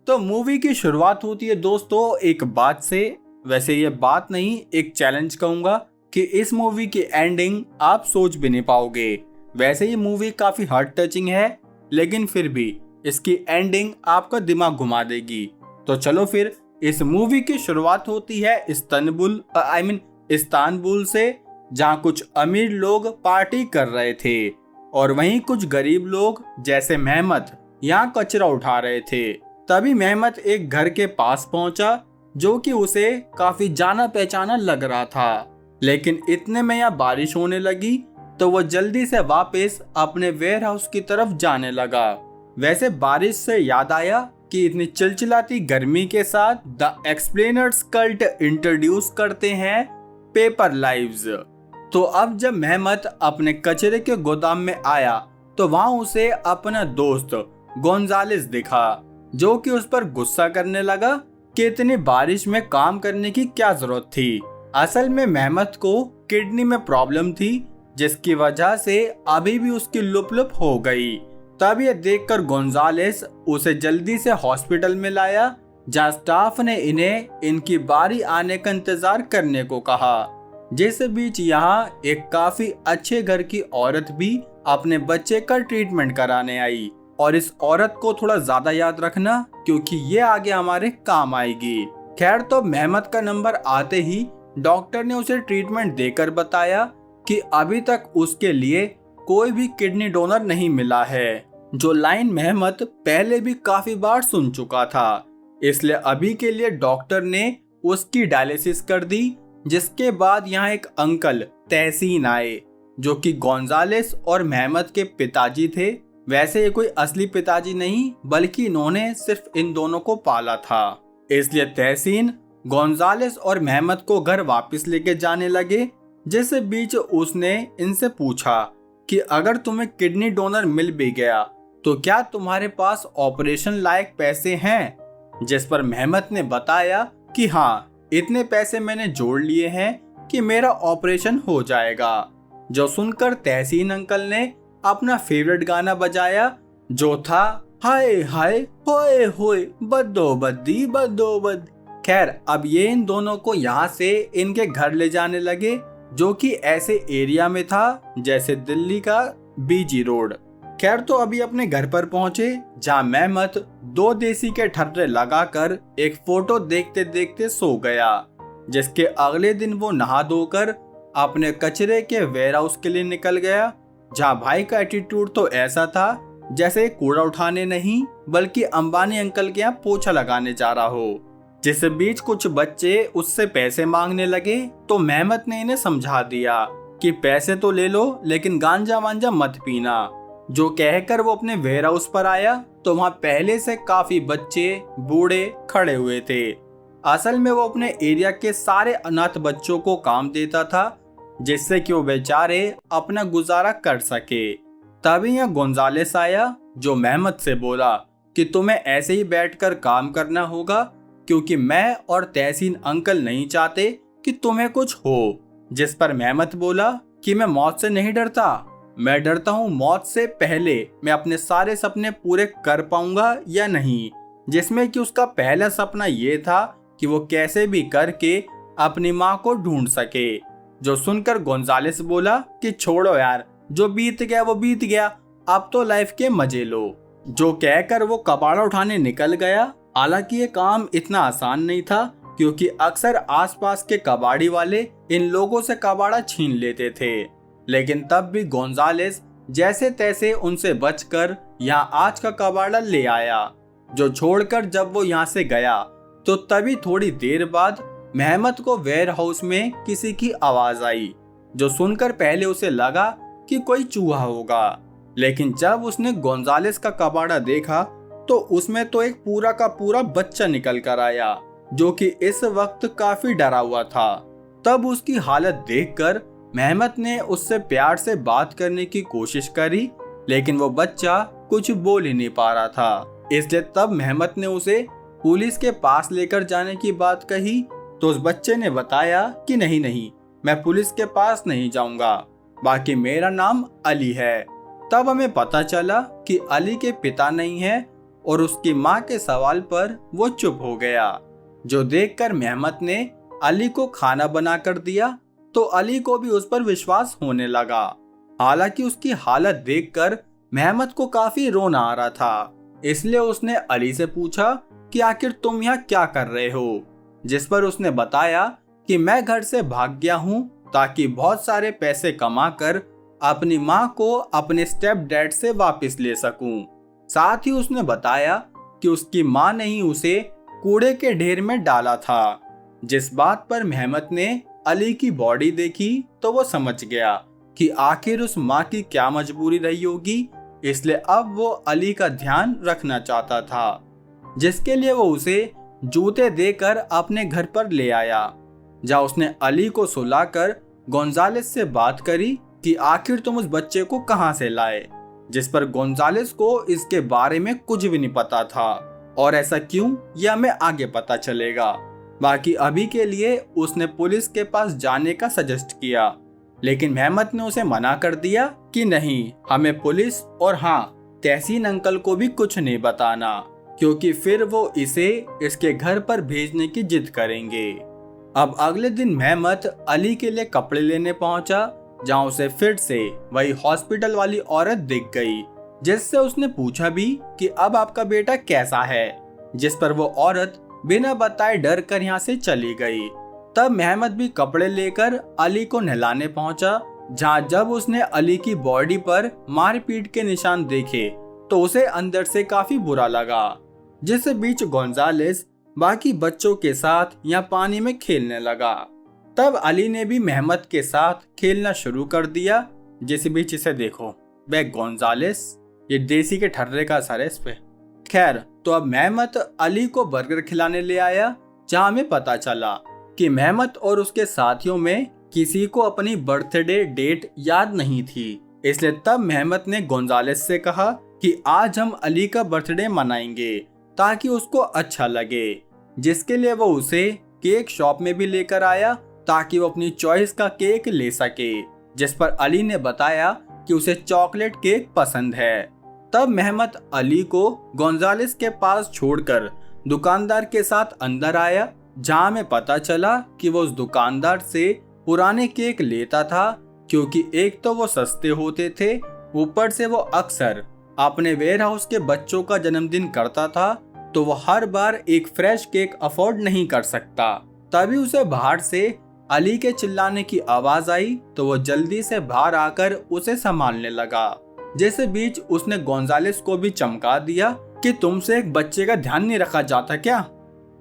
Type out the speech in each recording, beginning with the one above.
तो मूवी की शुरुआत होती है दोस्तों एक बात से। वैसे ये बात नहीं, एक चैलेंज कहूंगा कि इस मूवी की एंडिंग आप सोच भी नहीं पाओगे। वैसे ये मूवी काफी हार्ट टचिंग है, लेकिन फिर भी इसकी एंडिंग आपका दिमाग घुमा देगी। तो चलो फिर, इस मूवी की शुरुआत होती है इस्तांबुल से, जहाँ कुछ अमीर लोग पार्टी कर रहे थे और वहीं कुछ गरीब लोग जैसे मेहमत यहाँ कचरा उठा रहे थे। तभी मेहमत एक घर के पास पहुंचा जो कि उसे काफी जाना पहचाना लग रहा था। लेकिन इतने में यहाँ बारिश होने लगी तो वो जल्दी से वापस अपने वेयर हाउस की तरफ जाने लगा। वैसे बारिश से याद आया कि इतनी चिलचिलाती गर्मी के साथ द एक्सप्लेनर्स कल्ट इंट्रोड्यूस करते हैं पेपर लाइव्स। तो अब जब मेहमत अपने कचरे के गोदाम में आया तो वहां उसे अपना दोस्त गोंजालेस दिखा, जो कि उस पर गुस्सा करने लगा कि इतनी बारिश में काम करने की क्या जरूरत थी। असल में मेहमत को किडनी में प्रॉब्लम थी, जिसकी वजह से अभी भी उसकी लुप हो गई। तब ये देखकर गोंजालेस उसे जल्दी से हॉस्पिटल में लाया, जहाँ स्टाफ ने इन्हें इनकी बारी आने का इंतजार करने को कहा। जिस बीच यहाँ एक काफी अच्छे घर की औरत भी अपने बच्चे का ट्रीटमेंट कराने आई। और इस औरत को थोड़ा ज्यादा याद रखना, क्योंकि ये आगे हमारे काम आएगी। खैर, तो मेहमत का नंबर आते ही डॉक्टर ने उसे ट्रीटमेंट देकर बताया कि अभी तक उसके लिए कोई भी किडनी डोनर नहीं मिला है, जो लाइन मेहमत पहले भी काफी बार सुन चुका था। इसलिए अभी के लिए डॉक्टर ने उसकी डायलिसिस कर दी। जिसके बाद यहाँ एक अंकल तहसीन आए, जो कि गोंजालेस और मेहमत के पिताजी थे। वैसे ये कोई असली पिताजी नहीं, बल्कि इन्होंने सिर्फ इन दोनों को पाला था। इसलिए तहसीन गोंजालेस और मेहमत को घर वापस लेके जाने लगे। जिस बीच उसने इनसे पूछा कि अगर तुम्हें किडनी डोनर मिल भी गया तो क्या तुम्हारे पास ऑपरेशन लायक पैसे हैं? जिस पर मेहमत ने बताया कि हाँ, इतने पैसे मैंने जोड़ लिए हैं कि मेरा ऑपरेशन हो जाएगा। जो सुनकर तहसीन अंकल ने अपना फेवरेट गाना बजाया, जो था हाय हाय होए होए बद्दो बद्दी बद्दो बद्दी। खैर, अब ये इन दोनों को यहाँ से इनके घर ले जाने लगे, जो कि ऐसे एरिया में था जैसे दिल्ली का बीजी रोड। खैर, तो अभी अपने घर पर पहुंचे, जहाँ मेहमत 2 देसी के ठर्रे लगाकर एक फोटो देखते देखते सो गया। जिसके अगले दिन वो नहा धोकर अपने कचरे के वेयर हाउस के लिए निकल गया, जहाँ भाई का एटीट्यूड तो ऐसा था जैसे कूड़ा उठाने नहीं, बल्कि अंबानी अंकल के यहाँ पोछा लगाने जा रहा हो। जिस बीच कुछ बच्चे उससे पैसे मांगने लगे तो मेहमत ने इन्हें समझा दिया कि पैसे तो ले लो, लेकिन गांजा वांजा मत पीना। जो कहकर वो अपने वेयर हाउस पर आया तो वहाँ पहले से काफी बच्चे बूढ़े खड़े हुए थे। असल में वो अपने एरिया के सारे अनाथ बच्चों को काम देता था, जिससे कि वो बेचारे अपना गुजारा कर सके। तभी यहाँ गोंजालेस आया, जो मेहमत से बोला कि तुम्हें ऐसे ही बैठकर काम करना होगा, क्योंकि मैं और तहसीन अंकल नहीं चाहते कि तुम्हें कुछ हो। जिस पर मेहमत बोला कि मैं मौत से नहीं डरता, मैं डरता हूँ मौत से पहले मैं अपने सारे सपने पूरे कर पाऊंगा या नहीं। जिसमें कि उसका पहला सपना ये था कि वो कैसे भी करके अपनी माँ को ढूंढ सके। जो सुनकर गोंजालेस बोला कि छोड़ो यार, जो बीत गया वो बीत गया, अब तो लाइफ के मजे लो। जो कहकर वो कबाड़ा उठाने निकल गया। हालांकि ये काम इतना आसान नहीं था, क्योंकि अक्सर आसपास के कबाड़ी वाले इन लोगों से कबाड़ा छीन लेते थे। लेकिन तब भी गोंजालेस जैसे तैसे उनसे बचकर यहाँ आज का कबाड़ा ले आया। जो छोड़कर जब वो यहाँ से गया तो तभी थोड़ी देर बाद मेहमत को वेयर हाउस में किसी की आवाज आई, जो सुनकर पहले उसे लगा कि कोई चूहा होगा। लेकिन जब उसने गोंजालेस का कबाड़ा देखा तो उसमें तो एक पूरा का पूरा बच्चा निकल कर आया, जो कि इस वक्त काफी डरा हुआ था। तब उसकी हालत देखकर मेहमत ने उससे प्यार से बात करने की कोशिश करी, लेकिन वो बच्चा कुछ बोल ही नहीं पा रहा था। इसलिए तब मेहमत ने उसे पुलिस के पास लेकर जाने की बात कही, तो उस बच्चे ने बताया कि नहीं नहीं, मैं पुलिस के पास नहीं जाऊंगा, बाकी मेरा नाम अली है। तब हमें पता चला कि अली के पिता नहीं है, और उसकी माँ के सवाल पर वो चुप हो गया, जो देखकर मेहमत ने अली को खाना बना कर दिया तो अली को भी उस पर विश्वास होने लगा। हालांकि उसकी हालत देखकर मेहमत को काफी रोना आ रहा था, इसलिए उसने अली से पूछा कि आखिर तुम यहाँ क्या कर रहे हो, जिस पर उसने बताया कि मैं घर से भाग गया हूँ ताकि बहुत सारे पैसे कमाकर अपनी माँ को अपने स्टेप डैड से वापस ले सकूं। साथ ही उसने बताया कि उसकी माँ ने ही उसे कूड़े के ढेर में डाला था। जिस बात पर मेहमत ने अली की बॉडी देखी तो वो समझ गया कि आखिर उस माँ की क्या मजबूरी रही होगी, इसलिए अब वो अली का ध्यान रखना चाहता था, जिसके लिए वो उसे जूते देकर अपने घर पर ले आया, जहाँ उसने अली को सुलाकर गोंजालेस से बात करी कि आखिर तुम उस बच्चे को कहां से लाए, जिस पर गोंजालेस को इसके बारे में कुछ भी नहीं पता था और ऐसा क्यों यह हमें आगे पता चलेगा। बाकी अभी के लिए उसने पुलिस के पास जाने का सजेस्ट किया, लेकिन मेहमत ने उसे मना कर दिया कि नहीं, हमें पुलिस और हाँ तहसीन अंकल को भी कुछ नहीं बताना, क्योंकि फिर वो इसे इसके घर पर भेजने की जिद करेंगे। अब अगले दिन मेहमत अली के लिए कपड़े लेने पहुंचा, जहां उसे फिर से वही हॉस्पिटल वाली औरत दिख गई, जिससे उसने पूछा भी कि अब आपका बेटा कैसा है, जिस पर वो औरत बिना बताए डर कर यहाँ से चली गई। तब मेहमत भी कपड़े लेकर अली को नहलाने पहुंचा, जहां जब उसने अली की बॉडी पर मारपीट के निशान देखे तो उसे अंदर से काफी बुरा लगा। जिस बीच गोंजालेस बाकी बच्चों के साथ यहाँ पानी में खेलने लगा। तब अली ने भी मेहमत के साथ खेलना शुरू कर दिया। जिस बीच इसे देखो, वह गोंजालेस, ये देसी के ठर्रे का असर है इस पे। खैर, तो अब मेहमत अली को बर्गर खिलाने ले आया, जहाँ हमें पता चला कि मेहमत और उसके साथियों में किसी को अपनी बर्थडे डेट याद नहीं थी। इसलिए तब मेहमत ने गोंजालेस से कहा कि आज हम अली का बर्थडे मनाएंगे ताकि उसको अच्छा लगे, जिसके लिए वो उसे केक शॉप में भी लेकर आया ताकि वो अपनी चॉइस का केक ले सके, जिस पर अली ने बताया कि उसे चॉकलेट केक पसंद है। तब मेहमत अली को गोंजालेस के पास छोड़कर दुकानदार के साथ अंदर आया, जहां में पता चला कि वो उस दुकानदार से पुराने केक लेता था, क्योंकि एक तो वो सस्ते होते थे, ऊपर से वो अक्सर अपने वेयर हाउस के बच्चों का जन्मदिन करता था, तो वो हर बार एक फ्रेश केक अफोर्ड नहीं कर सकता। तभी उसे बाहर से अली के चिल्लाने की आवाज आई, तो वो जल्दी से बाहर आकर उसे संभालने लगा। जैसे बीच उसने गोंजालेस को भी चमका दिया कि तुमसे एक बच्चे का ध्यान नहीं रखा जाता क्या।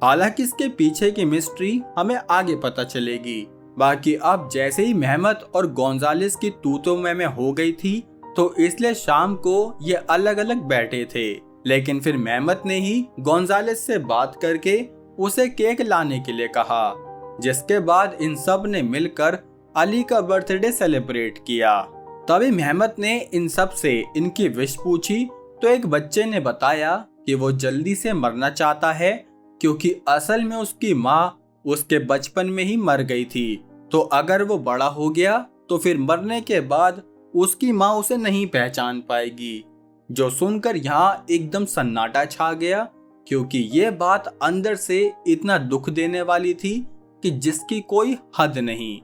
हालांकि इसके पीछे की मिस्ट्री हमें आगे पता चलेगी। बाकी अब जैसे ही मेहमत और गोंजालेस की तू में हो गई थी, तो इसलिए शाम को ये अलग अलग बैठे थे, लेकिन फिर मेहमत ने ही गोंजालेस से बात करके उसे केक लाने के लिए कहा, जिसके बाद इन सब ने मिलकर अली का बर्थडे सेलिब्रेट किया। तभी मेहमत ने इन सब से इनकी विश पूछी, तो एक बच्चे ने बताया कि वो जल्दी से मरना चाहता है, क्योंकि असल में उसकी माँ उसके बचपन में ही मर गई थी, तो अगर वो बड़ा हो गया तो फिर मरने के बाद उसकी माँ उसे नहीं पहचान पाएगी। जो सुनकर यहाँ एकदम सन्नाटा छा गया, क्योंकि ये बात अंदर से इतना दुख देने वाली थी कि जिसकी कोई हद नहीं।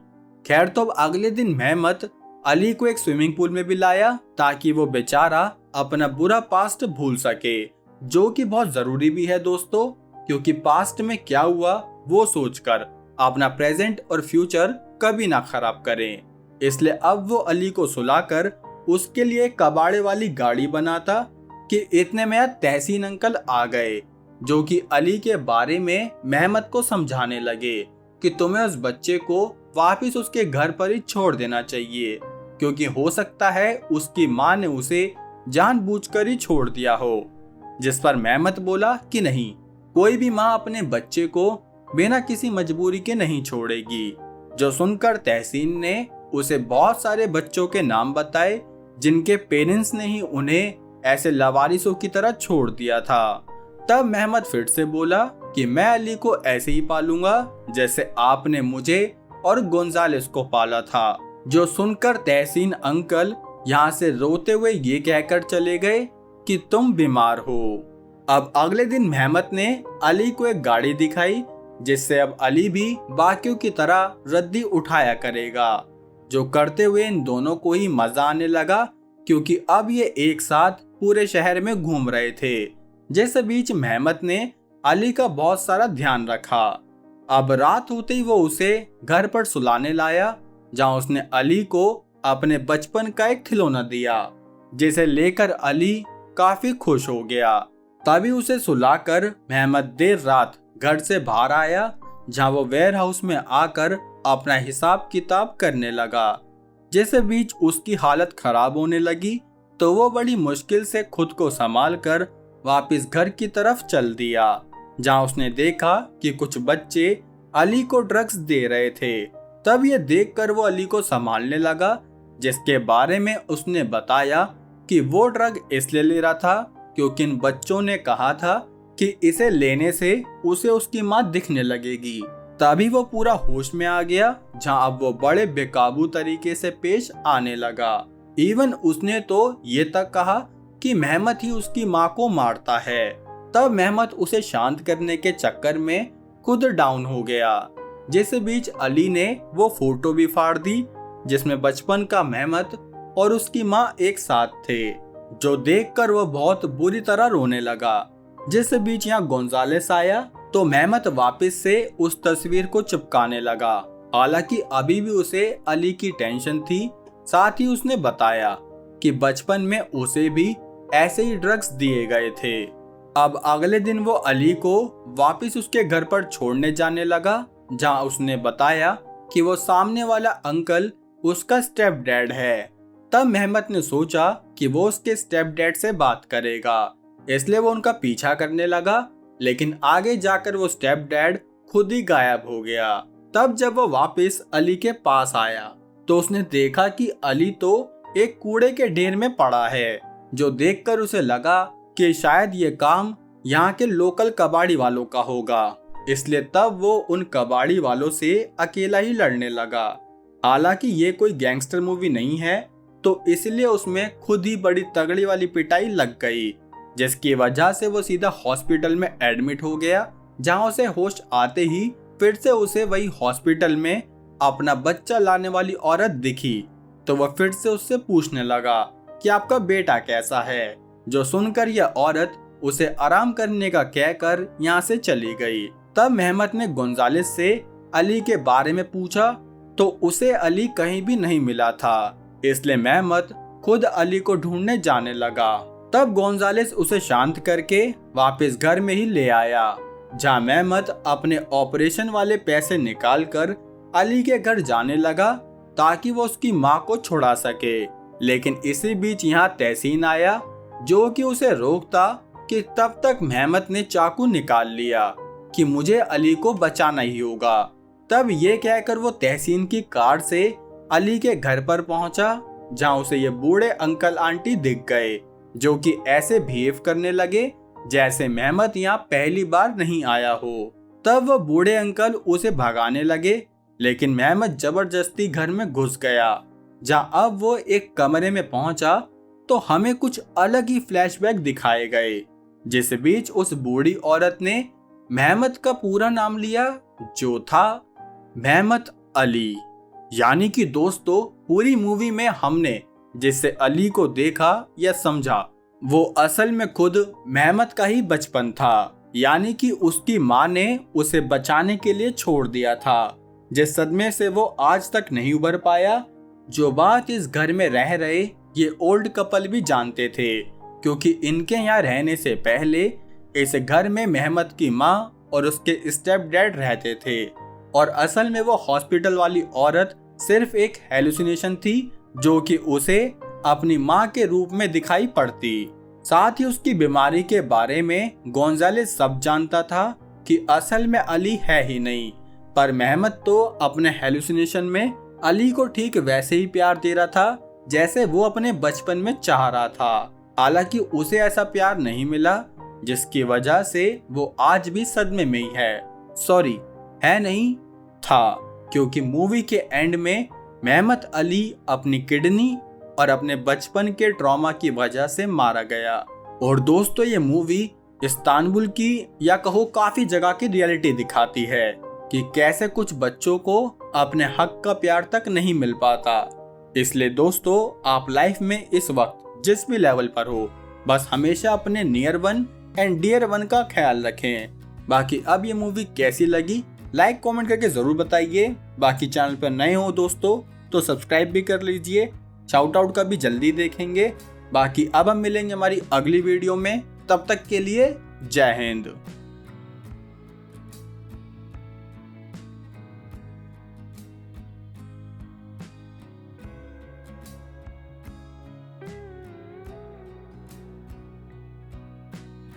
खैर, तो अब अगले दिन मेहमत अली को एक स्विमिंग पूल में भी लाया ताकि वो बेचारा अपना बुरा पास्ट भूल सके, जो कि बहुत जरूरी भी है दोस्तों, क्योंकि पास्ट में क्या हुआ वो सोचकर अपना प्रेजेंट और फ्यूचर कभी ना खराब करें। इसलिए अब वो अली को सुलाकर उसके लिए कबाड़े वाली गाड़ी बनाता कि इतने में तहसीन अंकल आ गए, जो कि अली के बारे में मेहमत को समझाने लगे कि तुम्हें उस बच्चे को वापस उसके घर पर ही छोड़ देना चाहिए, क्योंकि हो सकता है उसकी माँ ने उसे जानबूझकर ही छोड़ दिया हो। जिस पर मेहमत बोला कि नहीं, कोई भी माँ अपने बच्चे को बिना किसी मजबूरी के नहीं छोड़ेगी। जो सुनकर तहसीन ने उसे बहुत सारे बच्चों के नाम बताए जिनके पेरेंट्स ने ही उन्हें ऐसे लवारिसों की तरह छोड़ दिया था। तब मेहमत फिर से बोला कि मैं अली को ऐसे ही पालूंगा जैसे आपने मुझे और गोंजालेस को पाला था। जो सुनकर तहसीन अंकल यहाँ से रोते हुए ये कहकर चले गए कि तुम बीमार हो। अब अगले दिन मेहमत ने अली को एक गाड़ी दिखाई, जिससे अब अली भी बाकियों की तरह रद्दी उठाया करेगा, जो करते हुए इन दोनों को ही मजा आने लगा, क्योंकि अब ये एक साथ पूरे शहर में घूम रहे थे। जिस बीच मेहमत ने अली का बहुत सारा ध्यान रखा। अब रात होते ही वो उसे घर पर सुलाने लाया, जहां उसने अली को अपने बचपन का एक खिलौना दिया, जिसे लेकर अली काफी खुश हो गया। तभी उसे सुलाकर मेहमत देर रात घर से बाहर आया, जहां वो वेयर हाउस में आकर अपना हिसाब किताब करने लगा। जिस बीच उसकी हालत खराब होने लगी, तो वो बड़ी मुश्किल से खुद को संभाल कर वापिस घर की तरफ चल दिया, जहां उसने देखा कि कुछ बच्चे अली को ड्रग्स दे रहे थे। तब ये देखकर वो अली को संभालने लगा, जिसके बारे में उसने बताया कि वो ड्रग इसलिए ले रहा था क्योंकि इन बच्चों ने कहा था कि इसे लेने से उसे उसकी माँ दिखने लगेगी। तभी वो पूरा होश में आ गया, जहां अब वो बड़े बेकाबू तरीके से पेश आने लगा। इवन उसने तो ये तक कहा कि मेहमत ही उसकी माँ को मारता है। तब मेहमत उसे शांत करने के चक्कर में खुद डाउन हो गया। जिस बीच अली ने वो फोटो भी फाड़ दी, जिसमें बचपन का मेहमत और उसकी माँ एक साथ थे, जो देखकर वो बहुत बुरी तरह रोने लगा। जिस बीच यहाँ गोंजालेस आया, तो मेहमत वापस से उस तस्वीर को चिपकाने लगा। हालांकि अभी भी उसे अली की टेंशन थी। साथ ही उसने बताया कि बचपन में उसे भी ऐसे ही ड्रग्स दिए गए थे। अब अगले दिन वो अली को वापस उसके घर पर छोड़ने जाने लगा, जहां उसने बताया कि वो सामने वाला अंकल उसका स्टेप डैड है। तब मेहमत ने सोचा कि वो उसके स्टेप डैड से बात करेगा, इसलिए वो उनका पीछा करने लगा। लेकिन आगे जाकर वो स्टेप डैड खुद ही गायब हो गया। तब जब वो वापस अली के पास आया, तो उसने देखा कि अली तो एक कूड़े के ढेर में पड़ा है, जो देखकर उसे लगा कि शायद ये काम यहाँ के लोकल कबाड़ी वालों का होगा। इसलिए तब वो उन कबाड़ी वालों से अकेला ही लड़ने लगा। हालांकि ये कोई गैंगस्टर मूवी नहीं है, तो इसलिए उसमें खुद ही बड़ी तगड़ी वाली पिटाई लग गई, जिसकी वजह से वो सीधा हॉस्पिटल में एडमिट हो गया, जहां उसे होश आते ही फिर से उसे वही हॉस्पिटल में अपना बच्चा लाने वाली औरत दिखी। तो वह फिर से उससे पूछने लगा कि आपका बेटा कैसा है, जो सुनकर यह औरत उसे आराम करने का कहकर यहाँ से चली गई। तब मेहमत ने गोंजालेस से अली के बारे में पूछा, तो उसे अली कहीं भी नहीं मिला था। इसलिए मेहमत खुद अली को ढूंढने जाने लगा। तब गोंजालेस उसे शांत करके वापस घर में ही ले आया, जहां मेहमत अपने ऑपरेशन वाले पैसे निकालकर अली के घर जाने लगा, ताकि वो उसकी माँ को छुड़ा सके। लेकिन इसी बीच यहाँ तहसीन आया, जो कि उसे रोकता कि तब तक मेहमत ने चाकू निकाल लिया कि मुझे अली को बचाना ही होगा। तब ये कहकर वो तहसीन की कार से अली के घर पर पहुंचा, जहां उसे ये बूढ़े अंकल आंटी दिख गए, जो कि ऐसे बिहेव करने लगे जैसे मेहमत यहाँ पहली बार नहीं आया हो। तब वो बूढ़े अंकल उसे भगाने लगे, लेकिन मेहमत जबरदस्ती घर में घुस गया। जहां अब वो एक कमरे में पहुंचा, तो हमें कुछ अलग ही फ्लैशबैक दिखाए गए। जिस बीच उस बूढ़ी औरत ने मेहमत का पूरा नाम लिया, जो था मेहमत अली। यानी कि दोस्तों, पूरी मूवी में हमने जिससे अली को देखा या समझा, वो असल में खुद मेहमत का ही बचपन था। यानी कि उसकी माँ ने उसे बचाने के लिए छोड़ दिया था, जिस सदमे से वो आज तक नहीं उबर पाया। जो बात इस घर में रह रहे ये ओल्ड कपल भी जानते थे, क्योंकि इनके यहाँ रहने से पहले इस घर में मेहमत की माँ और उसके स्टेप डैड रहते थे, और असल में वो हॉस्पिटल वाली औरत सिर्फ एक हेलुसिनेशन थी, जो कि उसे अपनी माँ के रूप में दिखाई पड़ती। साथ ही उसकी बीमारी के बारे में गोंजालेस सब जानता था कि असल में अली है ही नहीं, पर मेहमत तो अपने हेलुसिनेशन में अली को ठीक वैसे ही प्यार दे रहा था जैसे वो अपने बचपन में चाह रहा था। हालांकि उसे ऐसा प्यार नहीं मिला, जिसकी वजह से वो आज भी सदमे में ही है। सॉरी, है नहीं, था, क्योंकि मूवी के एंड में मेहमत अली अपनी किडनी और अपने बचपन के ट्रॉमा की वजह से मारा गया। और दोस्तों, ये मूवी इस्तांबुल की या कहो काफी जगह की रियलिटी दिखाती है कि कैसे कुछ बच्चों को अपने हक का प्यार तक नहीं मिल पाता। इसलिए दोस्तों, आप लाइफ में इस वक्त जिस भी लेवल पर हो, बस हमेशा अपने near one and dear one का ख्याल रखें। बाकी अब ये मूवी कैसी लगी लाइक कमेंट करके जरूर बताइए। बाकी चैनल पर नए हो दोस्तों तो सब्सक्राइब भी कर लीजिए। शाउट आउट का भी जल्दी देखेंगे। बाकी अब हम मिलेंगे हमारी अगली वीडियो में, तब तक के लिए जय हिंद।